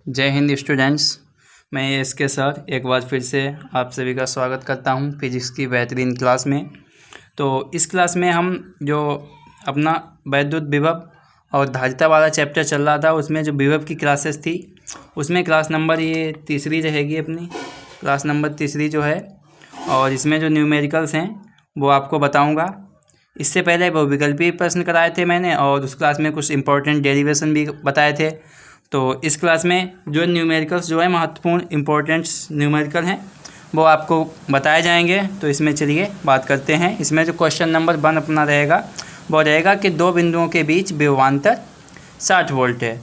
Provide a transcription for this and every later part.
जय हिंद स्टूडेंट्स। मैं इसके सर एक बार फिर से आप सभी का स्वागत करता हूं फिजिक्स की बेहतरीन क्लास में। तो इस क्लास में हम जो अपना वैद्युत विभव और धारिता वाला चैप्टर चल रहा था, उसमें जो विभव की क्लासेस थी उसमें क्लास नंबर ये तीसरी रहेगी अपनी, क्लास नंबर तीसरी जो है। और इसमें जो न्यूमेरिकल्स हैं वो आपको बताऊँगा। इससे पहले वो विकल्पीय प्रश्न कराए थे मैंने, और उस क्लास में कुछ इंपॉर्टेंट डेरिवेशन भी बताए थे। तो इस क्लास में जो न्यूमेरिकल्स जो है महत्वपूर्ण इंपॉर्टेंट्स न्यूमेरिकल हैं वो आपको बताए जाएंगे। तो इसमें चलिए बात करते हैं। इसमें जो क्वेश्चन नंबर 1 अपना रहेगा वो रहेगा कि दो बिंदुओं के बीच विभवांतर 60 वोल्ट है।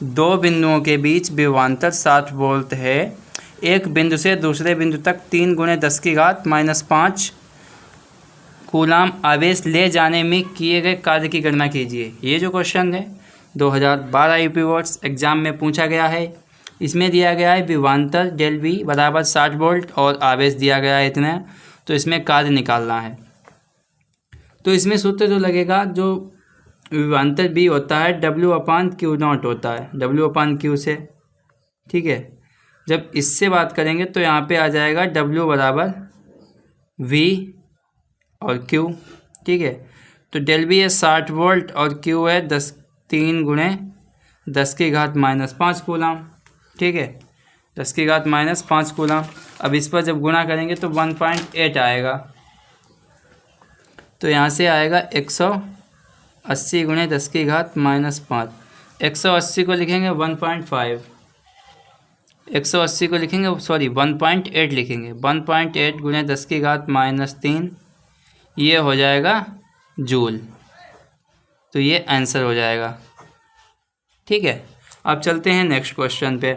दो बिंदुओं के बीच विभवांतर 60 वोल्ट है। एक बिंदु से दूसरे बिंदु तक 3 × 10⁻⁵ कूलाम आवेश ले जाने में किए गए कार्य की गणना कीजिए। ये जो क्वेश्चन है 2012 यूपी बोर्ड्स एग्ज़ाम में पूछा गया है। इसमें दिया गया है विभवांतर डेल वी बराबर 60 वोल्ट और आवेश दिया गया है इतना। तो इसमें कार्य निकालना है। तो इसमें सूत्र जो लगेगा, जो विभवांतर बी होता है W/Q0 होता है, W/Q से, ठीक है। जब इससे बात करेंगे तो यहाँ पे आ जाएगा W बराबर V और Q, ठीक है। तो डेल वी है 60 वोल्ट और Q है 3 × 10⁻⁵ कूलाम, ठीक है, 10⁻⁵ कूलाम। अब इस पर जब गुणा करेंगे तो 1.8 आएगा। तो यहाँ से आएगा 180 × 10⁻⁵। 180 को लिखेंगे 1.5, 180 को लिखेंगे 1.8 लिखेंगे, 1.8 × 10⁻³ ये हो जाएगा जूल। तो ये आंसर हो जाएगा, ठीक है। अब चलते हैं नेक्स्ट क्वेश्चन पे।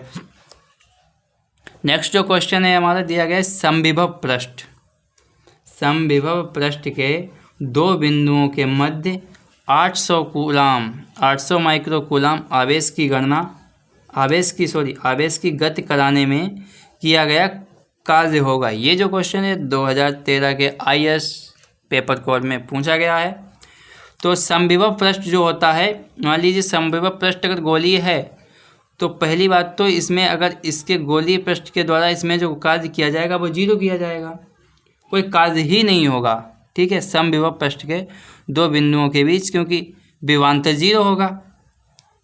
नेक्स्ट जो क्वेश्चन है हमारा दिया गया है समविभव पृष्ठ। समविभव पृष्ठ के दो बिंदुओं के मध्य 800 माइक्रो कूलाम आवेश की गणना आवेश की गति कराने में किया गया कार्य होगा। ये जो क्वेश्चन है 2013 के IAS पेपर कोड में पूछा गया है। तो समविभव पृष्ठ जो होता है, मान लीजिए समविभव पृष्ठ अगर गोलीय है तो पहली बात तो इसमें अगर इसके गोलीय पृष्ठ के द्वारा इसमें जो कार्य किया जाएगा वो 0 किया जाएगा, कोई कार्य ही नहीं होगा, ठीक है। समविभव पृष्ठ के दो बिंदुओं के बीच, क्योंकि विभवांतर 0 होगा।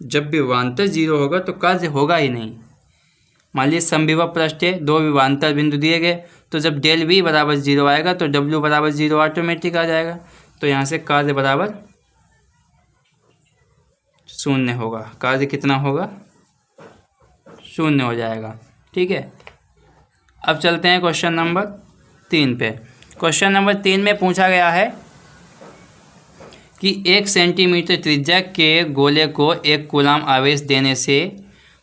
जब विभवांतर 0 होगा तो कार्य होगा ही नहीं। मान लीजिए समविभव पृष्ठ है, दो विभवांतर बिंदु दिए गए, तो जब डेल वी बराबर 0 आएगा तो W बराबर 0 ऑटोमेटिक आ जाएगा। तो यहाँ से कार्य बराबर 0 होगा। कार्य कितना होगा? 0 हो जाएगा, ठीक है। अब चलते हैं क्वेश्चन नंबर 3 पे। क्वेश्चन नंबर 3 में पूछा गया है कि 1 सेंटीमीटर त्रिज्या के गोले को 1 कूलाम आवेश देने से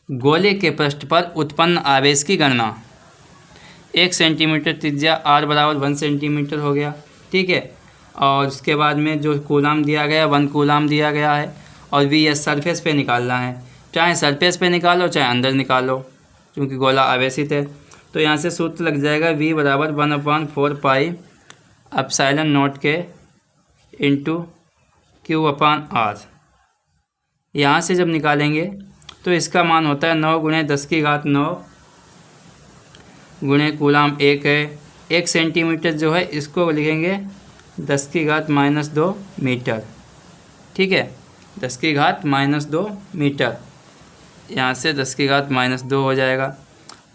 गोले के पृष्ठ पर उत्पन्न आवेश की गणना। 1 सेंटीमीटर त्रिज्या, R बराबर 1 सेंटीमीटर हो गया, ठीक है। और उसके बाद में जो कूलाम दिया गया 1 कूलाम दिया गया है, और V या सरफेस पे निकालना है। चाहे सरफेस पे निकालो चाहे अंदर निकालो, क्योंकि गोला आवेशित है। तो यहाँ से सूत्र लग जाएगा V बराबर 1/4 πε0 के × Q/R। यहाँ से जब निकालेंगे तो इसका मान होता है 9 × 10⁹ गुणे कूलाम 1 है। 1 सेंटीमीटर जो है इसको लिखेंगे 10⁻² मीटर, ठीक है, 10⁻² मीटर। यहाँ से 10⁻² हो जाएगा।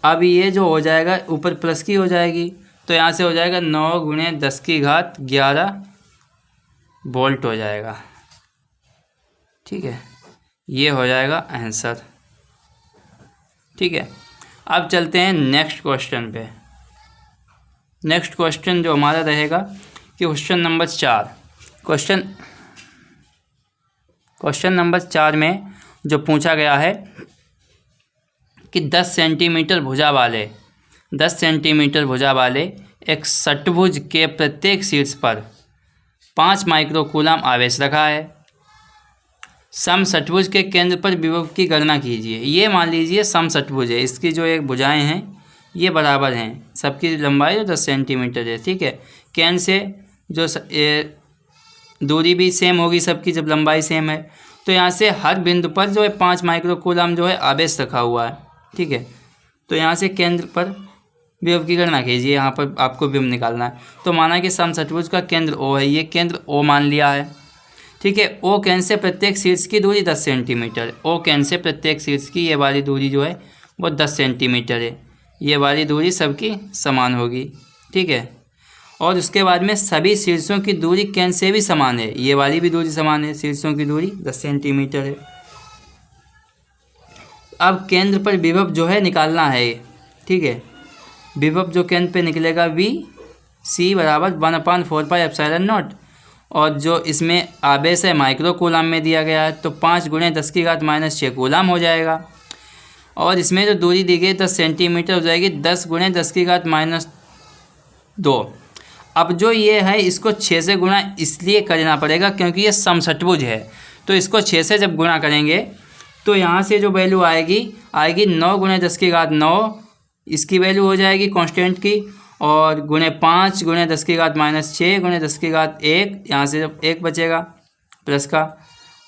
अब ये जो हो जाएगा ऊपर प्लस की हो जाएगी, तो यहाँ से हो जाएगा 9 × 10⁻11 वोल्ट हो जाएगा, ठीक है। ये हो जाएगा आंसर, ठीक है। अब चलते हैं नेक्स्ट क्वेश्चन पे। नेक्स्ट क्वेश्चन जो हमारा रहेगा कि क्वेश्चन नंबर 4। क्वेश्चन नंबर 4 में जो पूछा गया है कि 10 सेंटीमीटर भुजा वाले एक षट्भुज के प्रत्येक शीर्ष पर 5 माइक्रो कूलाम आवेश रखा है। सम षट्भुज के केंद्र पर विभव की गणना कीजिए। ये मान लीजिए सम षट्भुज है, इसकी जो एक भुजाएं हैं ये बराबर हैं, सबकी लंबाई जो 10 सेंटीमीटर है, ठीक है। केंद्र से जो दूरी भी सेम होगी सबकी, जब लंबाई सेम है। तो यहाँ से हर बिंदु पर जो है 5 माइक्रो कूलाम जो है आवेश रखा हुआ है, ठीक है। तो यहाँ से केंद्र पर विभव की गणना कीजिए, यहाँ पर आपको विभव निकालना है। तो माना कि समषट्भुज का केंद्र O है, ये केंद्र O मान लिया है, ठीक है। O केंद्र से प्रत्येक शीर्ष की दूरी 10 सेंटीमीटर, O केंद्र से प्रत्येक शीर्ष की ये वाली दूरी जो है वो 10 सेंटीमीटर है, ये वाली दूरी सबकी समान होगी, ठीक है। और उसके बाद में सभी शीर्षों की दूरी केंद्र से भी समान है, ये वाली भी दूरी समान है, शीर्षों की दूरी 10 सेंटीमीटर है। अब केंद्र पर विभव जो है निकालना है, ठीक है। विभव जो केंद्र पे निकलेगा वी सी बराबर 1/4πε0, और जो इसमें आवेश है माइक्रो कूलाम में दिया गया है, तो 5 × 10⁻⁻6 कूलाम हो जाएगा। और इसमें जो दूरी दी गई 10 सेंटीमीटर हो जाएगी 10 × 10⁻2। अब जो ये है इसको 6 से गुणा इसलिए करना पड़ेगा क्योंकि ये समषट्भुज है, तो इसको 6 से जब गुणा करेंगे तो यहाँ से जो वैल्यू आएगी 9 × 10⁹, इसकी वैल्यू हो जाएगी कांस्टेंट की, और गुणे 5 × 10⁻⁻6 × 10⁻1, यहाँ से जब 1 बचेगा प्लस का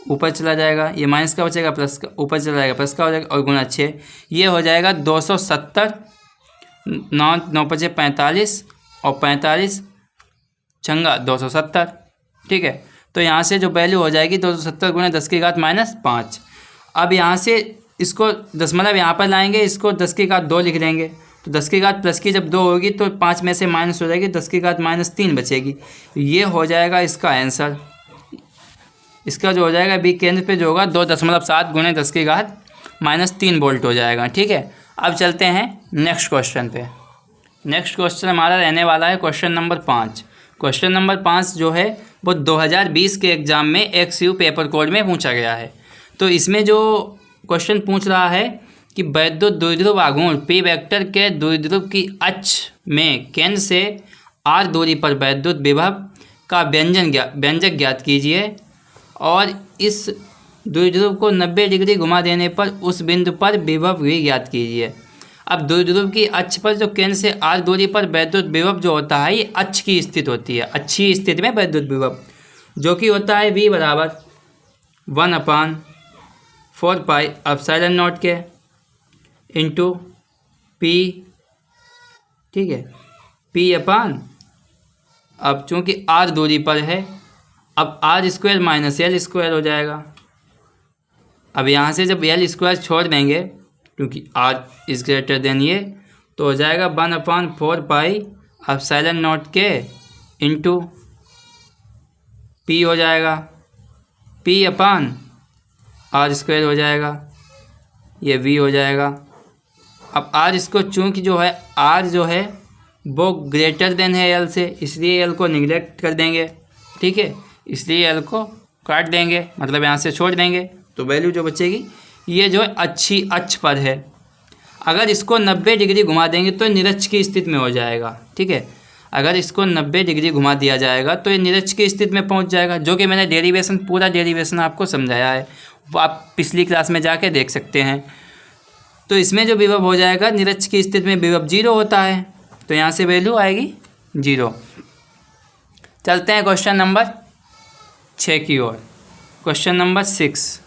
ऊपर चला जाएगा, ये माइनस का बचेगा प्लस का ऊपर चला जाएगा प्लस का हो जाएगा, और गुणा 6, ये हो जाएगा 270, 9 9 × 5 = 45, और 45 छंगा 270, ठीक है। तो यहाँ से जो वैल्यू हो जाएगी 270 × 10⁻5। अब यहाँ से इसको दशमलव यहाँ पर लाएंगे, इसको 10⁻2 लिख देंगे, तो 10⁻+ की जब 2 होगी तो 5 में से माइनस हो जाएगी, 10⁻−3 बचेगी। ये हो जाएगा इसका आंसर। इसका जो हो जाएगा बी केंद्र पे जो होगा 2.7 × 10⁻³ वोल्ट हो जाएगा, ठीक है। अब चलते हैं नेक्स्ट क्वेश्चन पे। नेक्स्ट क्वेश्चन हमारा रहने वाला है क्वेश्चन नंबर 5। क्वेश्चन नंबर 5 जो है वो 2020 के एग्ज़ाम में XU पेपर कोड में पूछा गया है। तो इसमें जो क्वेश्चन पूछ रहा है कि वैद्युत द्विध्रुव आघूर्ण P वेक्टर के द्विध्रुव की अक्ष में केंद्र से R दूरी पर वैद्युत विभव का व्यंजक ज्ञात कीजिए, और इस द्विध्रुव को 90 डिग्री घुमा देने पर उस बिंदु पर विभव भी ज्ञात कीजिए। अब द्विध्रुव की अक्ष पर जो केंद्र से R दूरी पर वैद्युत विभव जो होता है ये अक्ष की स्थिति होती है, अच्छी स्थिति में वैद्युत विभव जो कि होता है V बराबर 1/4πε0 के इंटू P, ठीक है, P अपान, अब चूँकि R दूरी पर है, अब R² - L² हो जाएगा। अब यहाँ से जब L² छोड़ देंगे क्योंकि R इज़ ग्रेटर देन ये, तो हो जाएगा 1/4πε0 के इंटू P हो जाएगा, P अपान R² हो जाएगा, ये V हो जाएगा। अब R इसको चूँकि जो है R जो है वो ग्रेटर देन है L से, इसलिए L को निगलेक्ट कर देंगे, ठीक है, इसलिए L को काट देंगे, मतलब यहाँ से छोड़ देंगे, तो वैल्यू जो बचेगी ये जो है अच्छी अक्ष पर है। अगर इसको 90 डिग्री घुमा देंगे तो निरक्ष की स्थिति में हो जाएगा, ठीक है। अगर इसको 90 डिग्री घुमा दिया जाएगा तो ये निरक्ष की स्थिति में पहुंच जाएगा, जो कि मैंने डेरिवेशन पूरा डेरिवेशन आपको समझाया है, वो आप पिछली क्लास में जाके देख सकते हैं। तो इसमें जो विभव हो जाएगा निरक्ष की स्थिति में विभव 0 होता है, तो यहाँ से वैल्यू आएगी 0। चलते हैं क्वेश्चन नंबर 6 की ओर। Question number 6।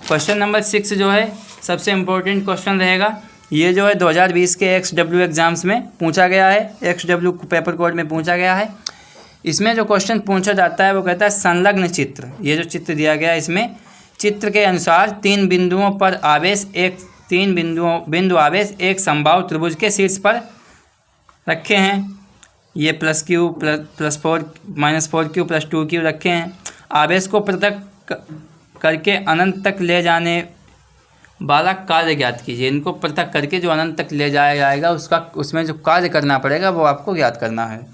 क्वेश्चन नंबर 6 जो है सबसे इम्पोर्टेंट क्वेश्चन रहेगा। ये जो है 2020 के XW एग्ज़ाम्स में पूछा गया है, XW पेपर कोड में पूछा गया है। इसमें जो क्वेश्चन पूछा जाता है वो कहता है संलग्न चित्र, ये जो चित्र दिया गया है इसमें चित्र के अनुसार 3 बिंदुओं पर आवेश बिंदु आवेश एक समबाहु त्रिभुज के शीर्ष पर रखे हैं। ये +Q +4 -4Q +2Q रखे हैं। आवेश को पृथक करके अनंत तक ले जाने वाला कार्य ज्ञात कीजिए। इनको पृथक करके जो अनंत तक ले जाया जाएगा उसमें जो कार्य करना पड़ेगा वो आपको ज्ञात करना है।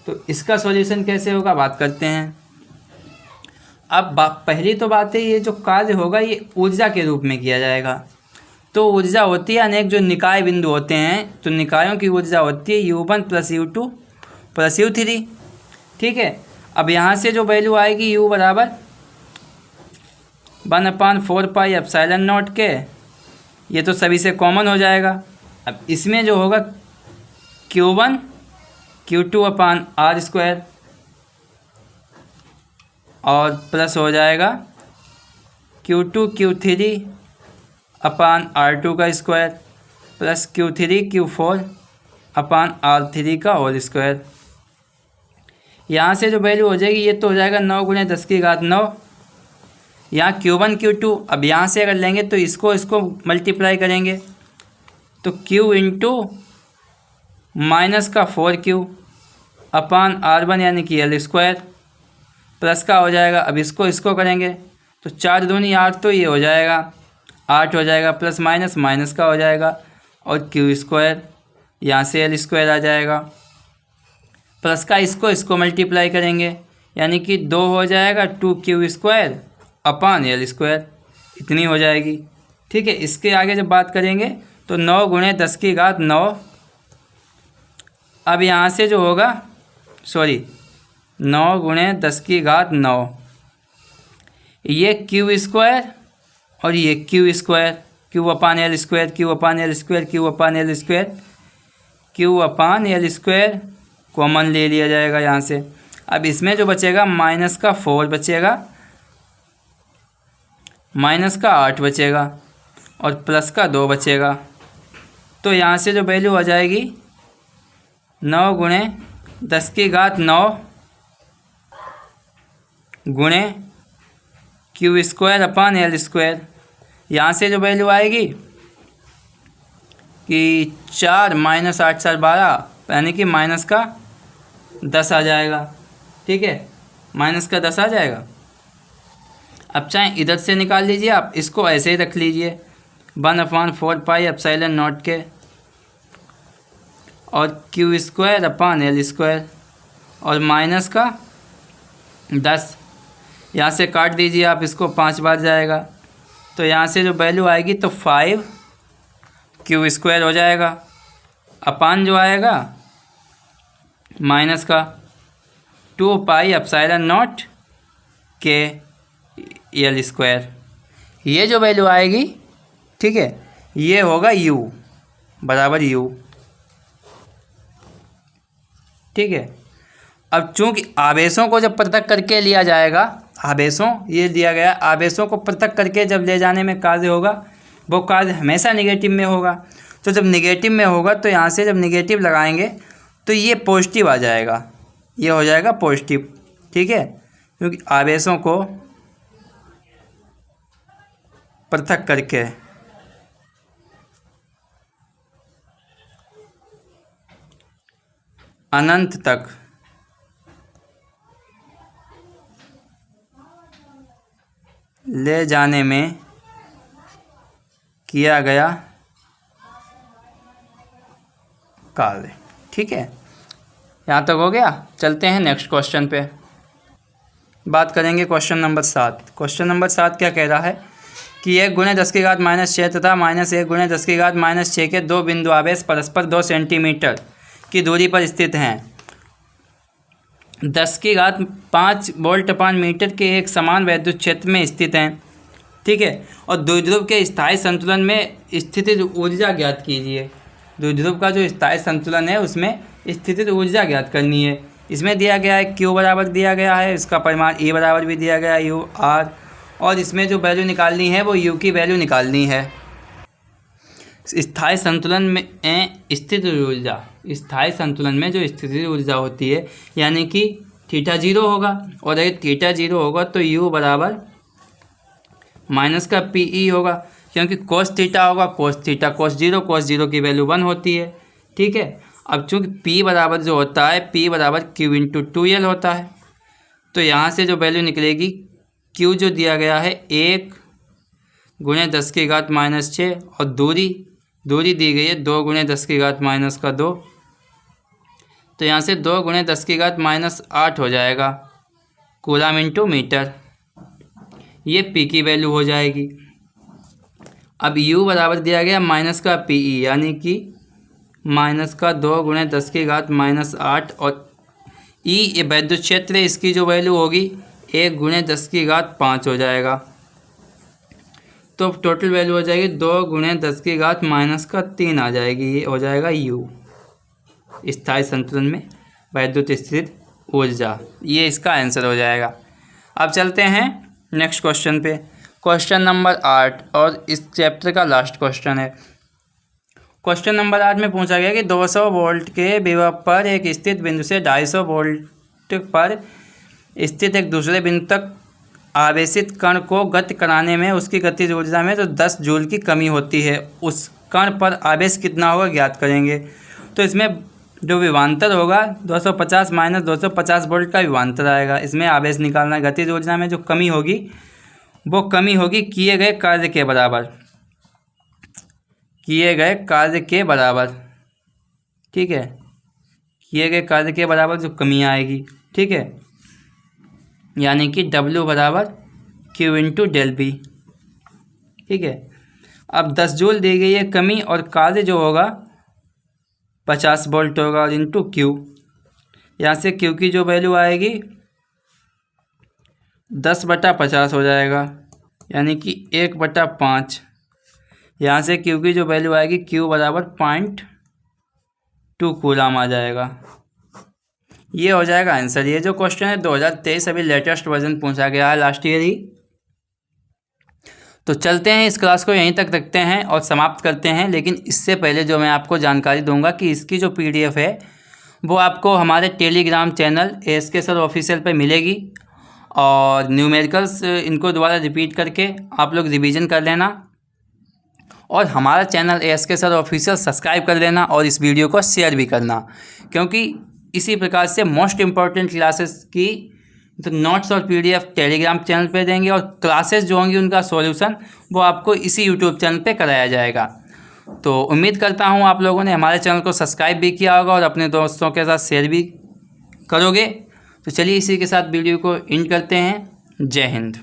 तो इसका सॉल्यूशन कैसे होगा बात करते हैं। अब पहली तो बात है, ये जो कार्य होगा ये ऊर्जा के रूप में किया जाएगा। तो ऊर्जा होती है अनेक जो निकाय बिंदु होते हैं, तो निकायों की ऊर्जा होती है U1 + U2 + U3, ठीक है। अब यहाँ से जो वैल्यू आएगी U बराबर 1/4πε0 के, ये तो सभी से कॉमन हो जाएगा। अब इसमें जो होगा Q1 Q2/R² और प्लस हो जाएगा Q2 Q3 अपान R2 का स्क्वायर प्लस Q3 Q4 अपान R3 का होल स्क्वायर। यहाँ से जो वैल्यू हो जाएगी ये तो हो जाएगा 9 गुणे 10 की घात 9। यहाँ Q1 Q2, अब यहाँ से अगर लेंगे तो इसको मल्टीप्लाई करेंगे तो Q इंटू माइनस का 4Q अपान R1 यानी कि L स्क्वायर प्लस का हो जाएगा। अब इसको करेंगे तो 4 दूनी 8 तो ये हो जाएगा 8 हो जाएगा, प्लस माइनस माइनस का हो जाएगा और Q स्क्वायर यहाँ से L स्क्वायर आ जाएगा, प्लस का इसको मल्टीप्लाई करेंगे यानी कि 2 हो जाएगा 2Q square upon L square, इतनी हो जाएगी। ठीक है, इसके आगे जब बात करेंगे तो 9 गुणे 10 की घात 9। अब यहाँ से जो होगा 9 गुणे 10 की घात 9, ये Q स्क्वायर और ये Q स्क्वायर, Q अपान L स्क्वायर, Q अपान L स्क्वायर, Q अपान L स्क्वायर, Q अपान L स्क्वायर कॉमन ले लिया जाएगा यहाँ से। अब इसमें जो बचेगा माइनस का 4 बचेगा, माइनस का 8 बचेगा और प्लस का 2 बचेगा। तो यहाँ से जो वैल्यू आ जाएगी 9 गुणे 10 की घात 9 गुणे Q square upon L square. यहाँ से जो वैल्यू आएगी कि 4 माइनस 8 4 12 यानी कि माइनस का 10 आ जाएगा। ठीक है, माइनस का 10 आ जाएगा। अब चाहे इधर से निकाल लीजिए, आप इसको ऐसे ही रख लीजिए 1/4 पाई एप्सिलॉन नॉट के और Q square upon L square और माइनस का 10 यहाँ से काट दीजिए आप, इसको 5 बार जाएगा तो यहाँ से जो वैल्यू आएगी तो 5Q स्क्वायर हो जाएगा अपान जो आएगा माइनस का 2 पाई एप्सिलॉन नॉट के L स्क्वायर। ये जो वैल्यू आएगी, ठीक है, ये होगा U बराबर U। ठीक है, अब चूंकि आवेशों को जब पृथक करके लिया जाएगा, आवेशों ये दिया गया, आवेशों को पृथक करके जब ले जाने में कार्य होगा वो कार्य हमेशा नेगेटिव में होगा। तो जब नेगेटिव में होगा तो यहाँ से जब नेगेटिव लगाएंगे तो ये पॉजिटिव आ जाएगा, ये हो जाएगा पॉजिटिव। ठीक है, क्योंकि आवेशों को पृथक करके अनंत तक ले जाने में किया गया कार्य। ठीक है, यहाँ तक हो गया। चलते हैं नेक्स्ट क्वेश्चन पे, बात करेंगे क्वेश्चन नंबर 7। क्वेश्चन नंबर 7 क्या कह रहा है कि 1 गुणे 10 की घात -6 तथा -1 गुणे 10 की घात -6 के दो बिंदु आवेश परस्पर 2 सेंटीमीटर की दूरी पर स्थित हैं। 10 की घात 5 वोल्ट अपान मीटर के एक समान वैद्युत क्षेत्र में स्थित हैं। ठीक है, और द्विध्रुव के स्थायी संतुलन में स्थितिज ऊर्जा ज्ञात कीजिए। द्विध्रुव का जो स्थायी संतुलन है उसमें स्थितिज ऊर्जा ज्ञात करनी है। इसमें दिया गया है Q बराबर दिया गया है, इसका परिमाण E बराबर भी दिया गया है U R, और इसमें जो वैल्यू निकालनी है वो U की वैल्यू निकालनी है। स्थायी संतुलन में स्थितिज ऊर्जा, स्थायी संतुलन में जो स्थितिज ऊर्जा होती है यानी कि थीटा 0 होगा, और अगर थीटा 0 होगा तो U बराबर माइनस का PE होगा, क्योंकि कोस थीटा होगा कोस थीटा कोस 0 की वैल्यू 1 होती है। ठीक है, अब चूँकि P बराबर जो होता है P बराबर Q इंटू 2L होता है, तो यहाँ से जो वैल्यू निकलेगी Q जो दिया गया है 1 गुणे 10 की घात -6 और दूरी दी गई है 2 गुणे 10 की घात -2, तो यहाँ से 2 गुणे 10 की घात -8 हो जाएगा कूलम इंटू मीटर, ये P की वैल्यू हो जाएगी। अब U बराबर दिया गया माइनस का PE यानी कि माइनस का 2 गुणे 10 की घात -8 और E ये वैद्युत क्षेत्र है, इसकी जो वैल्यू होगी 1 गुणे 10 की घात 5 हो जाएगा। तो टोटल वैल्यू हो जाएगी 2 गुणे 10 की घात -3 आ जाएगी, ये हो जाएगा U स्थायी संतुलन में वैद्युत स्थित ऊर्जा, ये इसका आंसर हो जाएगा। अब चलते हैं नेक्स्ट क्वेश्चन पे। क्वेश्चन नंबर 8 और इस चैप्टर का लास्ट क्वेश्चन है। क्वेश्चन नंबर 8 में पूछा गया कि 200 वोल्ट के विभव पर एक स्थित बिंदु से 250 वोल्ट पर स्थित एक दूसरे बिंदु तक आवेशित कण को गति कराने में उसकी गतिज ऊर्जा में तो 10 जूल की कमी होती है, उस कण पर आवेश कितना होगा ज्ञात करेंगे। तो इसमें जो विभवांतर होगा 250 माइनस 250 वोल्ट का विभवांतर आएगा। इसमें आवेश निकालना है। गतिज ऊर्जा में जो कमी होगी वो कमी होगी किए गए कार्य के बराबर, किए गए कार्य के बराबर, ठीक है, किए गए कार्य के बराबर जो कमी आएगी, ठीक है, यानी कि W बराबर Q इंटू डेल बी, ठीक है। अब 10 जूल दी गई है कमी और कार्य जो होगा 50 वोल्ट होगा और इंटू Q, यहाँ से Q की जो वैल्यू आएगी 10/50 हो जाएगा, यानी कि 1/5। यहाँ से Q की जो वैल्यू आएगी Q बराबर 0.2 कूलम आ जाएगा। ये हो जाएगा आंसर। ये जो क्वेश्चन है 2023 अभी लेटेस्ट वर्जन पूछा गया है, लास्ट ईयर ही। तो चलते हैं, इस क्लास को यहीं तक रखते हैं और समाप्त करते हैं। लेकिन इससे पहले जो मैं आपको जानकारी दूंगा कि इसकी जो PDF है वो आपको हमारे Telegram channel ASK sir official पे मिलेगी और न्यूमेरिकल्स इनको दोबारा रिपीट करके आप लोग रिवीजन कर लेना और हमारा channel ASK sir official subscribe कर लेना और इस वीडियो को शेयर भी करना, क्योंकि इसी प्रकार से मोस्ट इम्पॉर्टेंट क्लासेस की तो नोट्स और PDF टेलीग्राम चैनल पे देंगे और क्लासेस जो होंगी उनका सॉल्यूशन वो आपको इसी यूट्यूब चैनल पे कराया जाएगा। तो उम्मीद करता हूँ आप लोगों ने हमारे चैनल को सब्सक्राइब भी किया होगा और अपने दोस्तों के साथ शेयर भी करोगे। तो चलिए इसी के साथ वीडियो को एंड करते हैं। जय हिंद।